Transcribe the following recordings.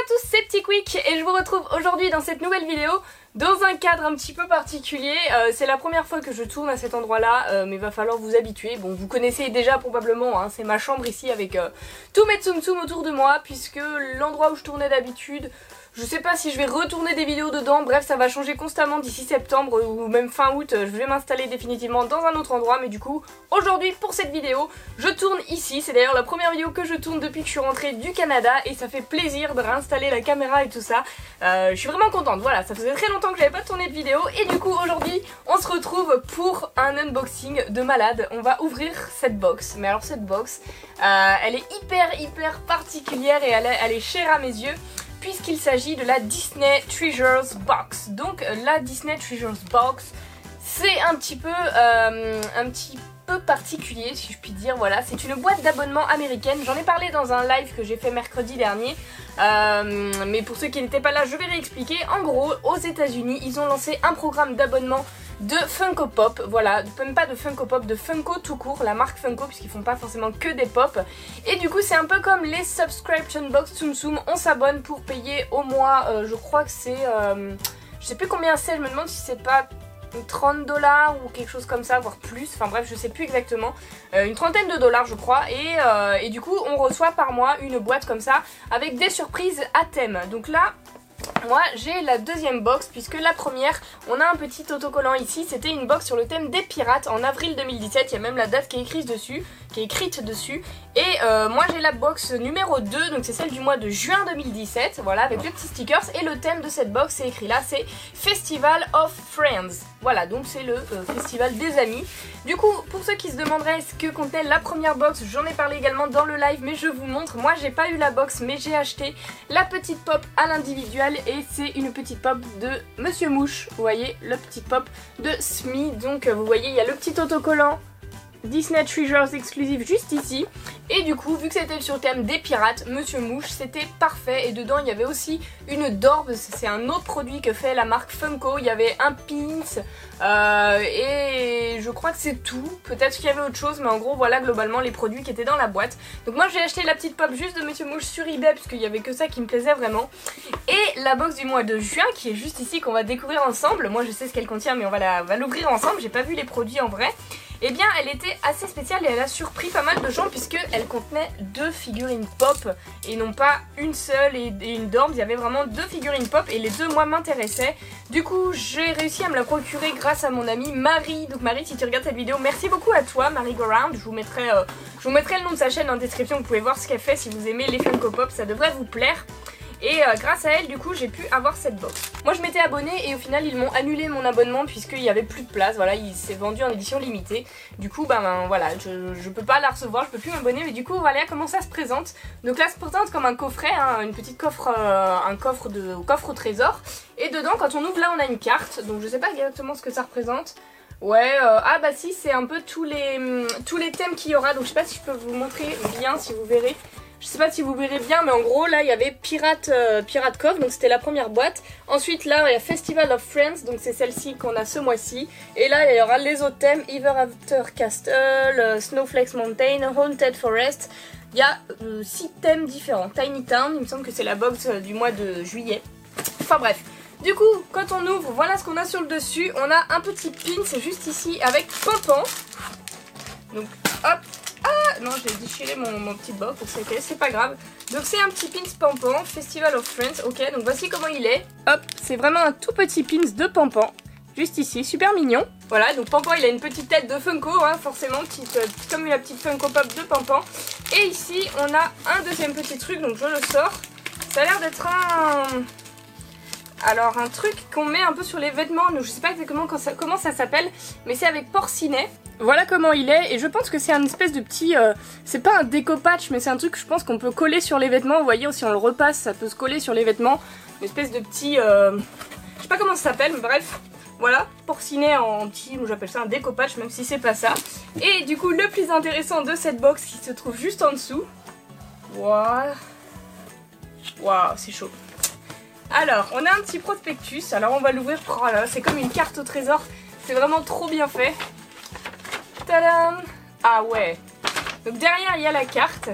à tous, c'est Petit Quick et je vous retrouve aujourd'hui dans cette nouvelle vidéo dans un cadre un petit peu particulier. C'est la première fois que je tourne à cet endroit là, mais il va falloir vous habituer. Bon, vous connaissez déjà probablement, hein, c'est ma chambre ici avec tous mes tsum tsum autour de moi, puisque l'endroit où je tournais d'habitude, je sais pas si je vais retourner des vidéos dedans, bref ça va changer constamment d'ici septembre ou même fin août. Je vais m'installer définitivement dans un autre endroit, mais du coup aujourd'hui pour cette vidéo je tourne ici. C'est d'ailleurs la première vidéo que je tourne depuis que je suis rentrée du Canada et ça fait plaisir de réinstaller la caméra et tout ça. Je suis vraiment contente, voilà, ça faisait très longtemps que j'avais pas tourné de vidéo et du coup aujourd'hui on se retrouve pour un unboxing de malade. On va ouvrir cette box, mais alors cette box elle est hyper particulière et elle est chère à mes yeux, puisqu'il s'agit de la Disney Treasures Box. Donc la Disney Treasures Box, c'est un petit peu particulier si je puis dire. Voilà, c'est une boîte d'abonnement américaine. J'en ai parlé dans un live que j'ai fait mercredi dernier, mais pour ceux qui n'étaient pas là je vais réexpliquer. En gros, aux États-Unis ils ont lancé un programme d'abonnement de Funko Pop, voilà, même pas de Funko Pop, de Funko tout court, la marque Funko, puisqu'ils font pas forcément que des pop. Et du coup c'est un peu comme les subscription box Tsum Tsum, on s'abonne pour payer au mois, je crois que c'est, je sais plus combien c'est, je me demande si c'est pas 30 $ ou quelque chose comme ça, voire plus, enfin bref je sais plus exactement, une trentaine de dollars je crois, et du coup on reçoit par mois une boîte comme ça avec des surprises à thème. Donc là moi j'ai la deuxième box, puisque la première on a un petit autocollant ici, c'était une box sur le thème des pirates en avril 2017, il y a même la date qui est écrite dessus, et moi j'ai la box numéro 2, donc c'est celle du mois de juin 2017, voilà, avec le petit stickers, et le thème de cette box c'est écrit là, c'est Festival of Friends, voilà, donc c'est le festival des amis. Du coup pour ceux qui se demanderaient ce que contenait la première box, j'en ai parlé également dans le live, mais je vous montre. Moi j'ai pas eu la box, mais j'ai acheté la petite pop à l'individuel, et c'est une petite pop de Monsieur Mouche, vous voyez, le petit pop de Smee. Donc vous voyez il y a le petit autocollant Disney Treasures exclusive juste ici, et du coup vu que c'était sur le thème des pirates, Monsieur Mouche, c'était parfait. Et dedans il y avait aussi une dorbe, c'est un autre produit que fait la marque Funko. Il y avait un pins, et je crois que c'est tout, peut-être qu'il y avait autre chose, mais en gros voilà globalement les produits qui étaient dans la boîte. Donc moi j'ai acheté la petite pop juste de Monsieur Mouche sur eBay, parce qu'il y avait que ça qui me plaisait vraiment, et la box du mois de juin qui est juste ici, qu'on va découvrir ensemble. Moi je sais ce qu'elle contient, mais on va l'ouvrir ensemble, j'ai pas vu les produits en vrai. Eh bien elle était assez spéciale et elle a surpris pas mal de gens, puisqu'elle contenait 2 figurines pop et non pas une seule et une dorme. Il y avait vraiment 2 figurines pop et les deux moi m'intéressaient. Du coup j'ai réussi à me la procurer grâce à mon amie Marie. Donc Marie, si tu regardes cette vidéo, merci beaucoup à toi, Marie Go Round. Je vous mettrai le nom de sa chaîne en description, vous pouvez voir ce qu'elle fait si vous aimez les Funko Pop, ça devrait vous plaire. Et grâce à elle du coup j'ai pu avoir cette box. Moi je m'étais abonnée et au final ils m'ont annulé mon abonnement puisqu'il n'y avait plus de place. Voilà, il s'est vendu en édition limitée. Du coup voilà, je peux pas la recevoir, je peux plus m'abonner. Mais du coup voilà comment ça se présente. Donc là ça se présente comme un coffret, hein, une petite coffre, un coffre au trésor. Et dedans quand on ouvre là on a une carte. Donc je sais pas exactement ce que ça représente. Ouais, ah bah si, c'est un peu tous les thèmes qu'il y aura. Donc je sais pas si je peux vous montrer bien, si vous verrez. Je sais pas si vous verrez bien, mais en gros là il y avait Pirate Cove, donc c'était la première boîte. Ensuite là il y a Festival of Friends, donc c'est celle-ci qu'on a ce mois-ci. Et là il y aura les autres thèmes, Ever After Castle, Snowflakes Mountain, Haunted Forest. Il y a 6 thèmes différents. Tiny Town, il me semble que c'est la box du mois de juillet. Enfin bref. Du coup, quand on ouvre, voilà ce qu'on a sur le dessus. On a un petit pin, c'est juste ici, avec Pampan. Donc hop. Ah non, j'ai déchiré mon petit box, ok, c'est pas grave. Donc c'est un petit pins Pampan, Festival of Friends, ok, donc voici comment il est. Hop, c'est vraiment un tout petit pins de Pampan, juste ici, super mignon. Voilà, donc Pampan il a une petite tête de Funko, hein, forcément, comme la petite Funko Pop de Pampan. Et ici on a un deuxième petit truc, donc je le sors. Ça a l'air d'être un truc qu'on met un peu sur les vêtements, donc je sais pas exactement comment ça s'appelle, mais c'est avec porcinet. Voilà comment il est, et je pense que c'est un espèce de petit, c'est pas un déco patch, mais c'est un truc que je pense qu'on peut coller sur les vêtements. Vous voyez, si on le repasse, ça peut se coller sur les vêtements. Une espèce de petit, je sais pas comment ça s'appelle, mais bref, voilà, porcinet en petit, moi j'appelle ça un déco patch, même si c'est pas ça. Et du coup, le plus intéressant de cette box qui se trouve juste en dessous, waouh, c'est chaud. Alors, on a un petit prospectus, alors on va l'ouvrir, oh là, c'est comme une carte au trésor, c'est vraiment trop bien fait. Tadam! Ah ouais. Donc derrière il y a la carte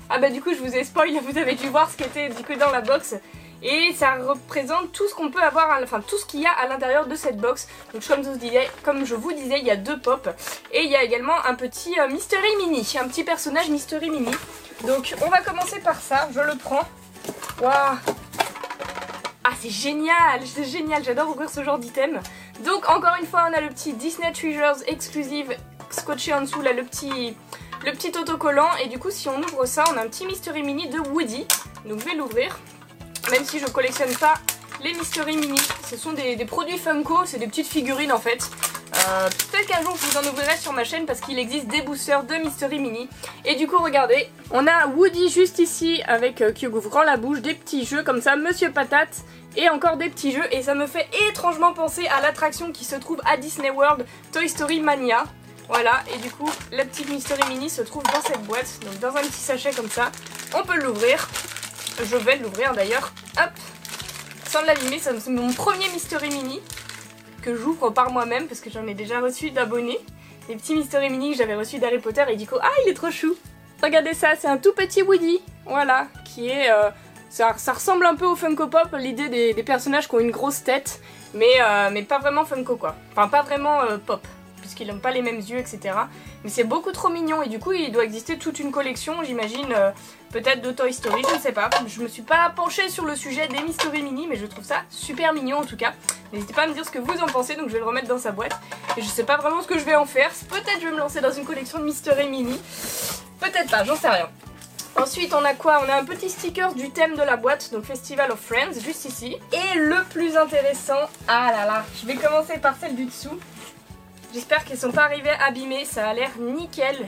Ah bah du coup je vous ai spoil, vous avez dû voir ce qui était du coup dans la box. Et ça représente tout ce qu'on peut avoir, enfin tout ce qu'il y a à l'intérieur de cette box. Donc comme je vous disais, il y a 2 pops. Et il y a également un petit Mystery Mini, un petit personnage Mystery Mini. Donc on va commencer par ça, je le prends. Waouh! Ah c'est génial, j'adore ouvrir ce genre d'item. Donc encore une fois on a le petit Disney Treasures Exclusive scotché en dessous là, le petit autocollant. Et du coup si on ouvre ça on a un petit Mystery Mini de Woody. Donc je vais l'ouvrir. Même si je collectionne pas les Mystery Mini, ce sont des produits Funko, c'est des petites figurines en fait. Peut-être qu'un jour je vous en ouvrirai sur ma chaîne parce qu'il existe des boosters de Mystery Mini. Et du coup regardez, on a Woody juste ici avec qui ouvre grand la bouche, des petits jeux comme ça, Monsieur Patate et encore des petits jeux. Et ça me fait étrangement penser à l'attraction qui se trouve à Disney World, Toy Story Mania. Voilà, et du coup la petite Mystery Mini se trouve dans cette boîte, donc dans un petit sachet comme ça. On peut l'ouvrir. Je vais l'ouvrir d'ailleurs, hop, sans l'abîmer, c'est mon premier Mystery Mini que j'ouvre par moi-même parce que j'en ai déjà reçu d'abonnés. Les petits Mystery Mini que j'avais reçus d'Harry Potter et du coup, ah il est trop chou. Regardez ça, c'est un tout petit Woody, voilà, qui est, ça ressemble un peu au Funko Pop, l'idée des personnages qui ont une grosse tête, mais pas vraiment Funko quoi, enfin pas vraiment pop. Puisqu'ils n'ont pas les mêmes yeux, etc. Mais c'est beaucoup trop mignon et du coup il doit exister toute une collection, j'imagine, peut-être de Toy Story, je ne sais pas. Je me suis pas penchée sur le sujet des Mystery Mini, mais je trouve ça super mignon en tout cas. N'hésitez pas à me dire ce que vous en pensez, donc je vais le remettre dans sa boîte. Et je sais pas vraiment ce que je vais en faire, peut-être je vais me lancer dans une collection de Mystery Mini. Peut-être pas, j'en sais rien. Ensuite on a quoi? On a un petit sticker du thème de la boîte, donc Festival of Friends, juste ici. Et le plus intéressant, ah là là, je vais commencer par celle du dessous. J'espère qu'ils sont pas arrivés abîmés, ça a l'air nickel.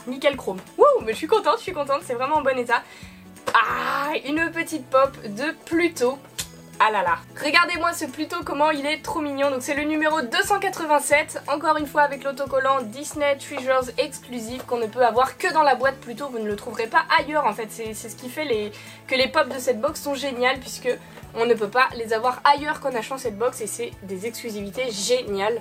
Nickel chrome. Wouh, mais je suis contente, c'est vraiment en bon état. Ah, une petite pop de Pluto. Ah là là. Regardez-moi ce Pluto, comment il est trop mignon. Donc c'est le numéro 287, encore une fois avec l'autocollant Disney Treasures Exclusive qu'on ne peut avoir que dans la boîte Pluto. Vous ne le trouverez pas ailleurs en fait. C'est ce qui fait que les pops de cette box sont géniales puisque on ne peut pas les avoir ailleurs qu'en achetant cette box et c'est des exclusivités géniales.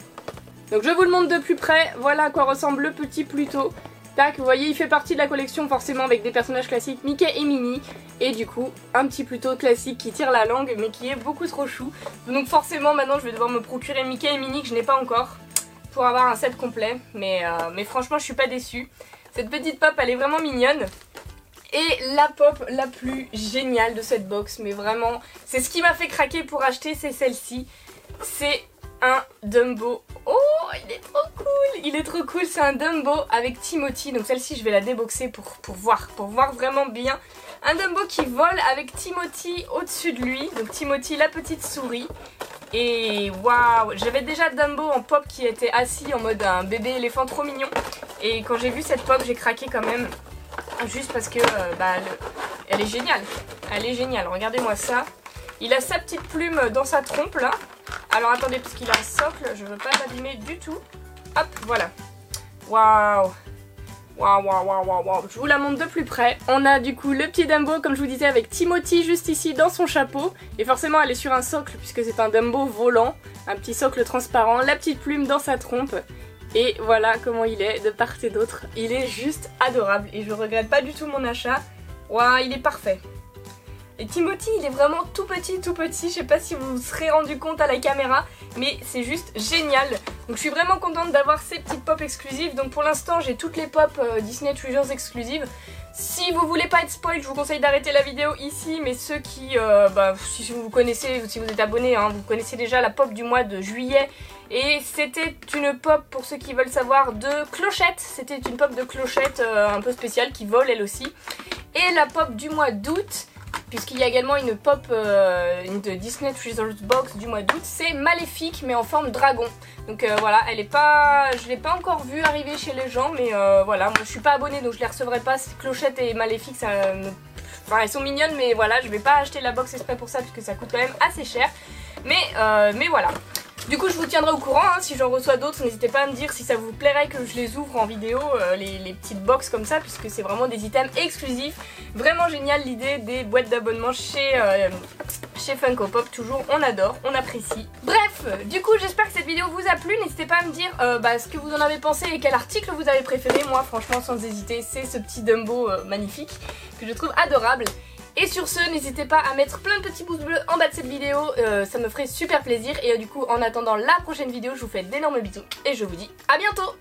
Donc je vous le montre de plus près, voilà à quoi ressemble le petit Pluto. Tac, vous voyez il fait partie de la collection forcément avec des personnages classiques Mickey et Minnie. Et du coup un petit Pluto classique qui tire la langue mais qui est beaucoup trop chou. Donc forcément maintenant je vais devoir me procurer Mickey et Minnie que je n'ai pas encore pour avoir un set complet. Mais franchement je suis pas déçue. Cette petite pop elle est vraiment mignonne. Et la pop la plus géniale de cette box, mais vraiment c'est ce qui m'a fait craquer pour acheter, c'est celle-ci. C'est un Dumbo. Oh, il est trop cool, c'est un Dumbo avec Timothy. Donc celle-ci je vais la déboxer pour voir vraiment bien. Un Dumbo qui vole avec Timothy au-dessus de lui. Donc Timothy la petite souris. Et waouh, j'avais déjà Dumbo en pop qui était assis en mode un bébé éléphant trop mignon. Et quand j'ai vu cette pop j'ai craqué quand même. Juste parce que elle est géniale. Elle est géniale, regardez-moi ça. Il a sa petite plume dans sa trompe là. Alors attendez, parce qu'il a un socle, je veux pas l'abîmer du tout. Hop, voilà. Waouh. Waouh. Je vous la montre de plus près. On a du coup le petit Dumbo, comme je vous disais, avec Timothy juste ici dans son chapeau. Et forcément elle est sur un socle puisque c'est un Dumbo volant. Un petit socle transparent, la petite plume dans sa trompe. Et voilà comment il est de part et d'autre. Il est juste adorable et je regrette pas du tout mon achat. Waouh, il est parfait. Et Timothy il est vraiment tout petit, je sais pas si vous vous serez rendu compte à la caméra, mais c'est juste génial. Donc je suis vraiment contente d'avoir ces petites pop exclusives. Donc pour l'instant j'ai toutes les pop Disney Treasures exclusives. Si vous voulez pas être spoil, je vous conseille d'arrêter la vidéo ici, mais ceux qui, si vous connaissez, si vous êtes abonné, hein, vous connaissez déjà la pop du mois de juillet. Et c'était une pop, pour ceux qui veulent savoir, de Clochette. C'était une pop de Clochette un peu spéciale qui vole elle aussi. Et la pop du mois d'août, puisqu'il y a également une pop une de Disney Treasures Box du mois d'août, c'est Maléfique mais en forme dragon. Donc voilà, elle est pas, je l'ai pas encore vue arriver chez les gens, mais voilà, moi je suis pas abonnée donc je les recevrai pas. Clochette et Maléfique, ça enfin elles sont mignonnes, mais voilà, je vais pas acheter la box exprès pour ça puisque ça coûte quand même assez cher. Mais voilà. Du coup je vous tiendrai au courant, hein, si j'en reçois d'autres, n'hésitez pas à me dire si ça vous plairait que je les ouvre en vidéo, les petites box comme ça, puisque c'est vraiment des items exclusifs. Vraiment génial l'idée des boîtes d'abonnement chez chez Funko Pop, toujours on adore, on apprécie. Bref, du coup j'espère que cette vidéo vous a plu, n'hésitez pas à me dire ce que vous en avez pensé et quel article vous avez préféré. Moi franchement sans hésiter c'est ce petit Dumbo magnifique que je trouve adorable. Et sur ce, n'hésitez pas à mettre plein de petits pouces bleus en bas de cette vidéo, ça me ferait super plaisir. Et du coup, en attendant la prochaine vidéo, je vous fais d'énormes bisous et je vous dis à bientôt.